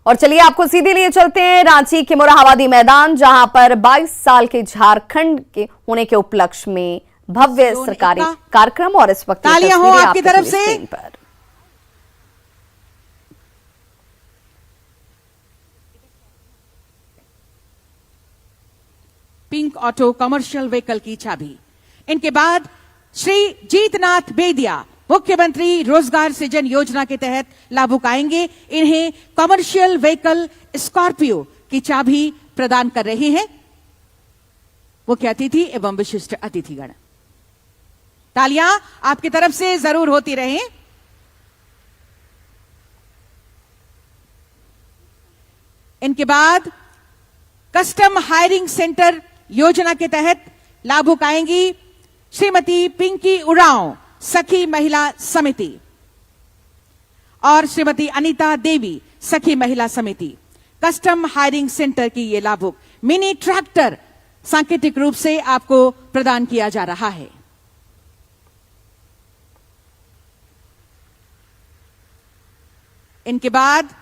और चलिए आपको सीधे लिए चलते हैं रांची के मोरहाबादी मैदान, जहां पर 22 साल के झारखंड के होने के उपलक्ष्य में भव्य सरकारी कार्यक्रम और इस वक्त तालियां हो आपकी तरफ से। पिंक ऑटो कमर्शियल व्हीकल की चाबी। इनके बाद श्री जीतनाथ बेदिया मुख्यमंत्री रोजगार सृजन योजना के तहत लाभुक आएंगे। इन्हें कमर्शियल व्हीकल स्कॉर्पियो की चाबी प्रदान कर रहे हैं मुख्य अतिथि एवं विशिष्ट अतिथिगण। तालियां आपकी तरफ से जरूर होती रहें। इनके बाद कस्टम हायरिंग सेंटर योजना के तहत लाभुक आएंगी श्रीमती पिंकी उरांव सखी महिला समिति और श्रीमती अनीता देवी सखी महिला समिति। कस्टम हायरिंग सेंटर की ये लाभुक मिनी ट्रैक्टर सांकेतिक रूप से आपको प्रदान किया जा रहा है। इनके बाद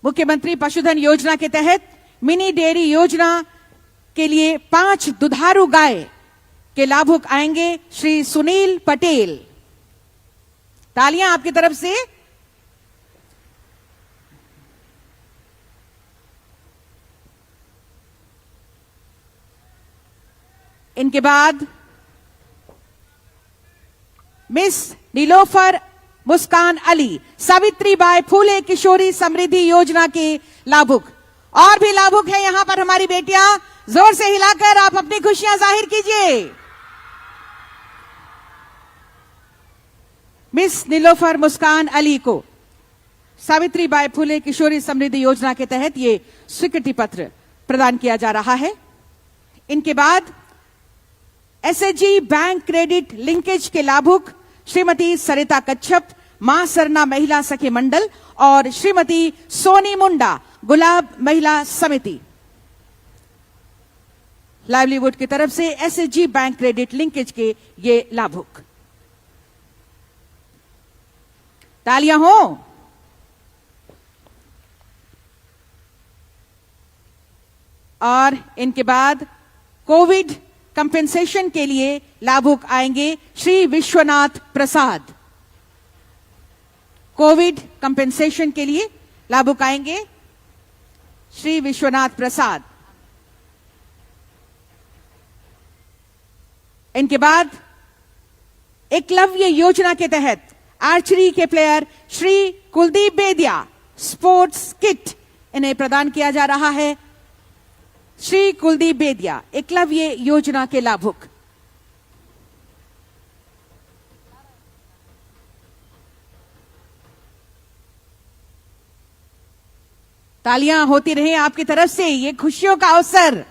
मुख्यमंत्री पशुधन योजना के तहत मिनी डेयरी योजना के लिए 5 दुधारू गाय के लाभुक आएंगे श्री सुनील पटेल। तालियां आपकी तरफ से। इनके बाद मिस नीलोफर मुस्कान अली सावित्रीबाई फूले किशोरी समृद्धि योजना के लाभुक। और भी लाभुक है यहां पर हमारी बेटियां, जोर से हिलाकर आप अपनी खुशियां जाहिर कीजिए। मिस नीलोफर मुस्कान अली को सावित्रीबाई फूले किशोरी समृद्धि योजना के तहत ये स्वीकृति पत्र प्रदान किया जा रहा है। इनके बाद एसएचजी बैंक क्रेडिट लिंकेज के लाभुक श्रीमती सरिता कच्छप मां सरना महिला सखी मंडल और श्रीमती सोनी मुंडा गुलाब महिला समिति। लाइवलीवुड की तरफ से एसएचजी बैंक क्रेडिट लिंकेज के ये लाभुक। तालियां हो। और इनके बाद कोविड कंपेंसेशन के लिए लाभुक आएंगे श्री विश्वनाथ प्रसाद। कोविड कंपेंसेशन के लिए लाभुक आएंगे श्री विश्वनाथ प्रसाद। इनके बाद एकलव्य योजना के तहत आर्चरी के प्लेयर श्री कुलदीप बेदिया स्पोर्ट्स किट इन्हें प्रदान किया जा रहा है। श्री कुलदीप बेदिया एकलव्य योजना के लाभुक। तालियां होती रहे आपकी तरफ से। ये खुशियों का अवसर।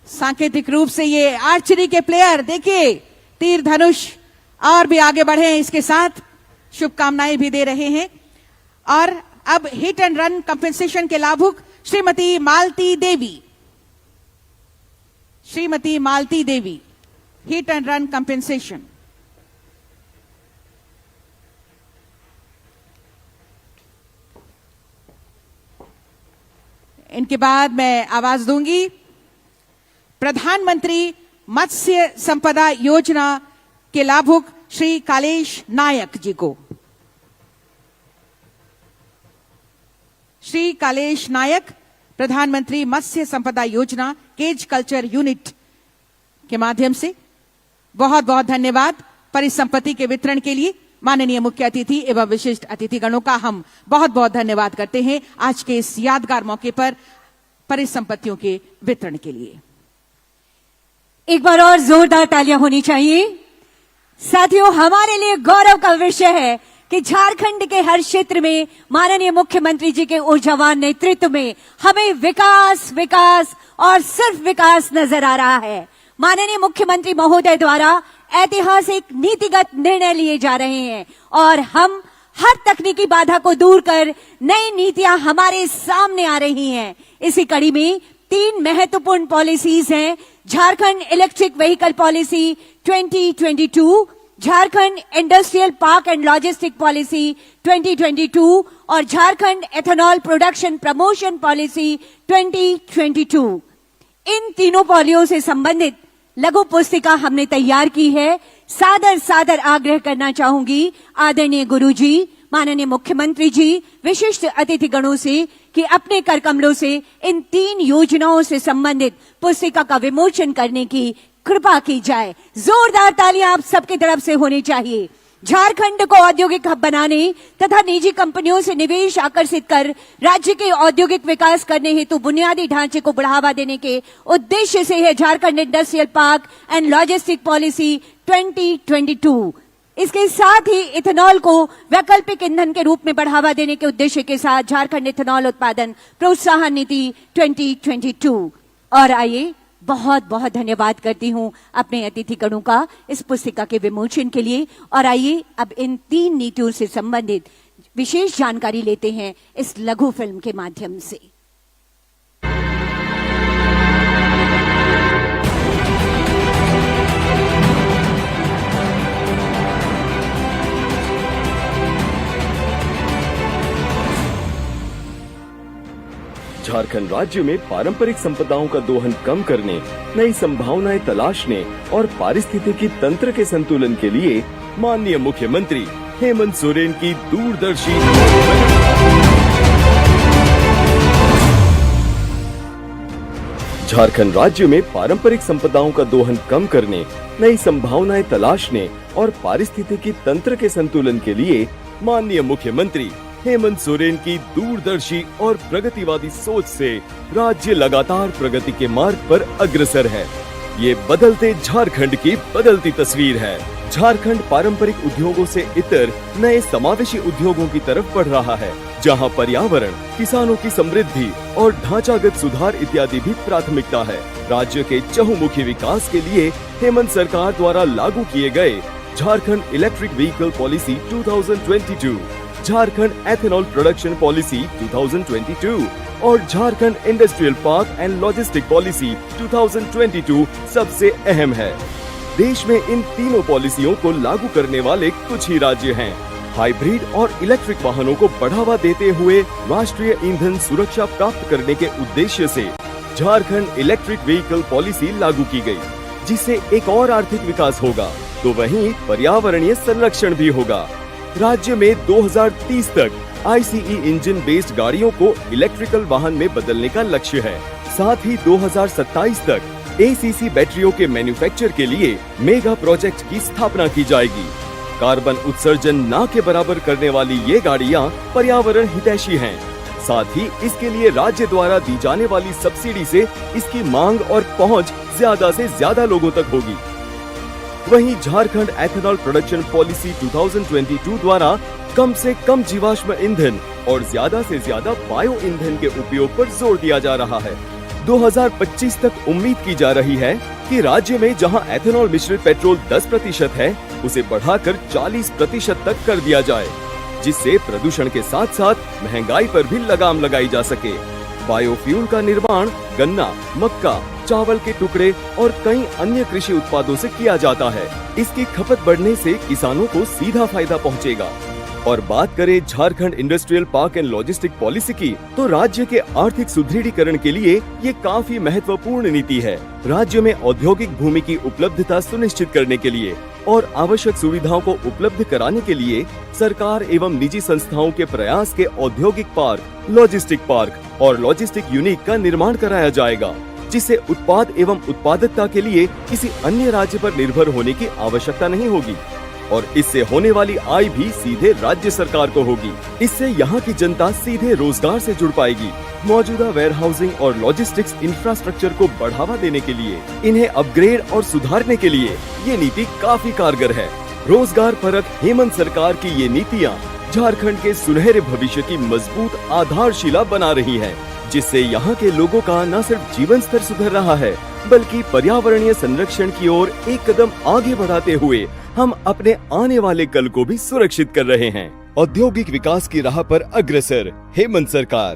सांकेतिक रूप से ये आर्चरी के प्लेयर देखिए तीर धनुष और भी आगे बढ़े इसके साथ शुभकामनाएं भी दे रहे हैं। और अब हिट एंड रन कंपेंसेशन के लाभुक Shrimati Malti Devi. Shrimati Malti Devi hit and run compensation. इनके बाद मैं आवाज दूंगी प्रधानमंत्री मत्स्य संपदा योजना के लाभुक श्री कालेश नायक जी को। श्री कालेश नायक प्रधानमंत्री मत्स्य संपदा योजना केज कल्चर यूनिट के माध्यम से बहुत बहुत धन्यवाद। परिसंपत्ति के वितरण के लिए माननीय मुख्य अतिथि एवं विशिष्ट अतिथिगणों का हम बहुत बहुत धन्यवाद करते हैं आज के इस यादगार मौके पर परिसंपत्तियों के वितरण के लिए। एक बार और जोरदार तालियां होनी चाहिए। साथियों, हमारे लिए गौरव का विषय है कि झारखंड के हर क्षेत्र में माननीय मुख्यमंत्री जी के ऊर्जावान नेतृत्व में हमें विकास विकास और सिर्फ विकास नजर आ रहा है। माननीय मुख्यमंत्री महोदय द्वारा ऐतिहासिक नीतिगत निर्णय लिए जा रहे हैं और हम हर तकनीकी बाधा को दूर कर नई नीतियां हमारे सामने आ रही हैं। इसी कड़ी में 3 महत्वपूर्ण पॉलिसीज हैं। Jharkhand electric vehicle policy 2022, Jharkhand industrial park and logistic policy 2022 और Jharkhand ethanol production promotion policy 2022। इन तीनों पॉलिसियों से संबंधित लघु पुस्तिका हमने तैयार की है। सादर आग्रह करना चाहूंगी आदरणीय गुरुजी, माननीय मुख्यमंत्री जी, विशिष्ट अतिथि गणों से कि अपने कर कमलों से इन 3 योजनाओं से संबंधित पुस्तिका का विमोचन करने की कृपा की जाए। जोरदार तालियां आप सबकी तरफ से होनी चाहिए। झारखंड को औद्योगिक हब बनाने तथा निजी कंपनियों से निवेश आकर्षित कर राज्य के औद्योगिक विकास करने हेतु बुनियादी ढांचे को बढ़ावा देने के उद्देश्य से है Jharkhand industrial park and logistic policy 2022। इसके साथ ही इथेनॉल को वैकल्पिक ईंधन के रूप में बढ़ावा देने के उद्देश्य के साथ झारखंड इथेनॉल उत्पादन प्रोत्साहन नीति 2022। और आइए, बहुत बहुत धन्यवाद करती हूं अपने अतिथिगणों का इस पुस्तिका के विमोचन के लिए। और आइए अब इन 3 नीतियों से संबंधित विशेष जानकारी लेते हैं इस लघु फिल्म के माध्यम से। झारखंड राज्य में पारंपरिक संपदाओं का दोहन कम करने, नई संभावनाएं तलाशने और पारिस्थितिकी तंत्र के संतुलन के लिए माननीय मुख्यमंत्री हेमंत सोरेन की दूरदर्शी झारखंड राज्य में पारंपरिक संपदाओं का दोहन कम करने, नई संभावनाएं तलाशने और पारिस्थितिकी तंत्र के संतुलन के लिए माननीय मुख्यमंत्री हेमंत सोरेन की दूरदर्शी और प्रगतिवादी सोच से राज्य लगातार प्रगति के मार्ग पर अग्रसर है। ये बदलते झारखंड की बदलती तस्वीर है। झारखंड पारंपरिक उद्योगों से इतर नए समावेशी उद्योगों की तरफ बढ़ रहा है, जहां पर्यावरण, किसानों की समृद्धि और ढांचागत सुधार इत्यादि भी प्राथमिकता है। राज्य के चहुमुखी विकास के लिए हेमंत सरकार द्वारा लागू किए गए Jharkhand electric vehicle policy 2022, Jharkhand ethanol production policy 2022 और Jharkhand industrial park and logistic policy 2022 सबसे अहम है। देश में इन तीनों पॉलिसियों को लागू करने वाले कुछ ही राज्य हैं। हाइब्रिड और इलेक्ट्रिक वाहनों को बढ़ावा देते हुए राष्ट्रीय ईंधन सुरक्षा प्राप्त करने के उद्देश्य से झारखंड इलेक्ट्रिक व्हीकल पॉलिसी लागू की गई, जिससे एक और आर्थिक विकास होगा, तो वहीं पर्यावरणीय संरक्षण भी होगा। राज्य में 2030 तक ICE इंजन बेस्ड गाड़ियों को इलेक्ट्रिकल वाहन में बदलने का लक्ष्य है। साथ ही 2027 तक ACC बैटरियों के मैन्युफैक्चर के लिए मेगा प्रोजेक्ट की स्थापना की जाएगी। कार्बन उत्सर्जन ना के बराबर करने वाली ये गाड़ियां पर्यावरण हितैषी हैं। साथ ही इसके लिए राज्य द्वारा दी जाने वाली सब्सिडी से इसकी मांग और पहुंच ज्यादा से ज्यादा लोगों तक होगी। वहीं झारखंड एथेनॉल प्रोडक्शन पॉलिसी 2022 द्वारा कम से कम जीवाश्म ईंधन और ज्यादा से ज्यादा बायो ईंधन के उपयोग पर जोर दिया जा रहा है। 2025 तक उम्मीद की जा रही है कि राज्य में जहां एथेनॉल मिश्रित पेट्रोल 10% है, उसे बढ़ाकर 40% तक कर दिया जाए, जिससे प्रदूषण के साथ साथ महंगाई पर भी लगाम लगाई जा सके। बायोफ्यूल का निर्माण गन्ना, मक्का, चावल के टुकड़े और कई अन्य कृषि उत्पादों से किया जाता है। इसकी खपत बढ़ने से किसानों को सीधा फायदा पहुंचेगा। और बात करें Jharkhand industrial park and logistic policy की, तो राज्य के आर्थिक सुदृढ़ीकरण के लिए ये काफी महत्वपूर्ण नीति है। राज्य में औद्योगिक भूमि की उपलब्धता सुनिश्चित करने के लिए और आवश्यक सुविधाओं को उपलब्ध कराने के लिए सरकार एवं निजी संस्थाओं के प्रयास के औद्योगिक पार्क, लॉजिस्टिक पार्क और लॉजिस्टिक यूनिट का निर्माण कराया जाएगा, जिससे उत्पाद एवं उत्पादकता के लिए किसी अन्य राज्य पर निर्भर होने की आवश्यकता नहीं होगी और इससे होने वाली आय भी सीधे राज्य सरकार को होगी। इससे यहाँ की जनता सीधे रोजगार से जुड़ पाएगी। मौजूदा वेयर हाउसिंग और लॉजिस्टिक्स इंफ्रास्ट्रक्चर को बढ़ावा देने के लिए, इन्हें अपग्रेड और सुधारने के लिए ये नीति काफी कारगर है। रोजगार परक हेमंत सरकार की ये नीतियाँ झारखंड के सुनहरे भविष्य की मजबूत आधारशिला बना रही है, जिससे यहाँ के लोगों का न सिर्फ जीवन स्तर सुधर रहा है, बल्कि पर्यावरणीय संरक्षण की ओर एक कदम आगे बढ़ाते हुए हम अपने आने वाले कल को भी सुरक्षित कर रहे हैं। औद्योगिक विकास की राह पर अग्रसर हेमंत सरकार।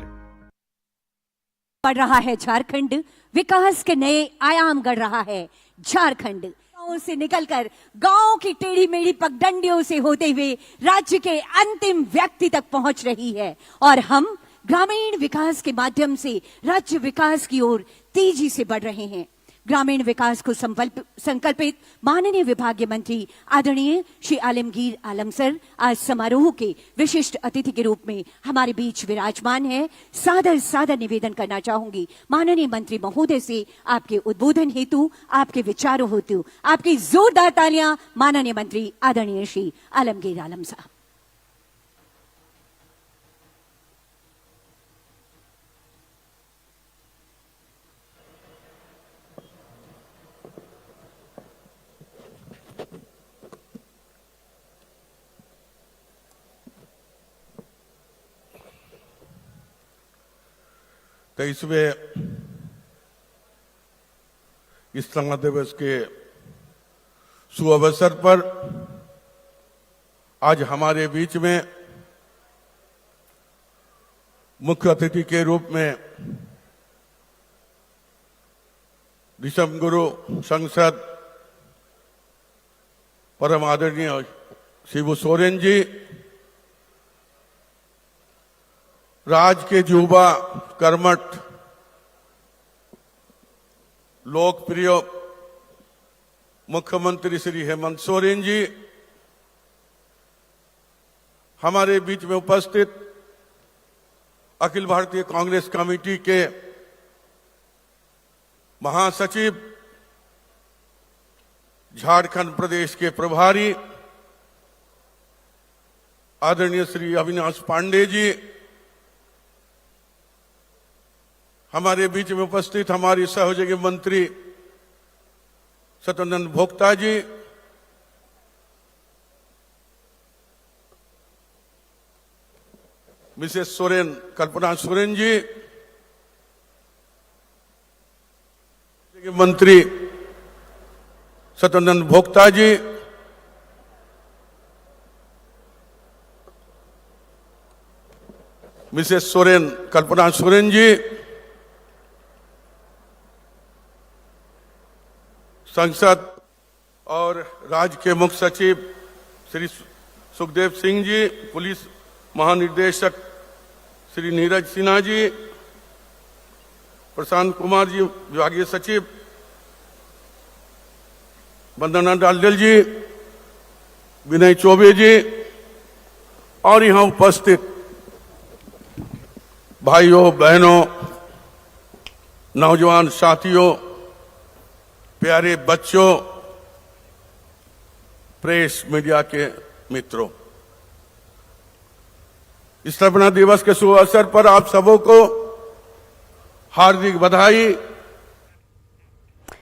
बढ़ रहा है झारखंड, विकास के नए आयाम गढ़ रहा है झारखंड। गांव से निकलकर गांव की टेढ़ी मेढ़ी पगडंडियों से होते हुए राज्य के अंतिम व्यक्ति तक पहुंच रही है और हम ग्रामीण विकास के माध्यम से राज्य विकास की ओर तेजी से बढ़ रहे हैं। ग्रामीण विकास को संकल्पित माननीय विभागीय मंत्री आदरणीय श्री आलमगीर आलम सर आज समारोह के विशिष्ट अतिथि के रूप में हमारे बीच विराजमान है। सादर सादर निवेदन करना चाहूंगी माननीय मंत्री महोदय से आपके उद्बोधन हेतु, आपके विचारों हेतु आपकी जोरदार तालियां माननीय मंत्री आदरणीय श्री आलमगीर आलम साहब। तेईसवें स्थापना दिवस के सुअवसर पर आज हमारे बीच में मुख्य अतिथि के रूप में दिसम गुरु संसद परम आदरणीय शिबू सोरेन जी, राज्य के युवा कर्मठ लोकप्रिय मुख्यमंत्री श्री हेमंत सोरेन जी, हमारे बीच में उपस्थित अखिल भारतीय कांग्रेस कमेटी के महासचिव, झारखंड प्रदेश के प्रभारी आदरणीय श्री अविनाश पांडे जी, हमारे बीच में उपस्थित हमारी सहयोगी मंत्री सत्यानंद भोक्ता जी, मिसेस सोरेन कल्पना सोरेन जी, मंत्री सत्यानंद भोक्ता जी, मिसेस सोरेन कल्पना सोरेन जी, संसद और राज्य के मुख्य सचिव श्री सुखदेव सिंह जी, पुलिस महानिदेशक श्री नीरज सिन्हा जी, प्रशांत कुमार जी विभागीय सचिव, वंदना डालडल जी, विनय चौबे जी और यहां उपस्थित भाइयों बहनों, नौजवान साथियों, प्यारे बच्चों, प्रेस मीडिया के मित्रों, स्थापना दिवस के शुभ अवसर पर आप सबों को हार्दिक बधाई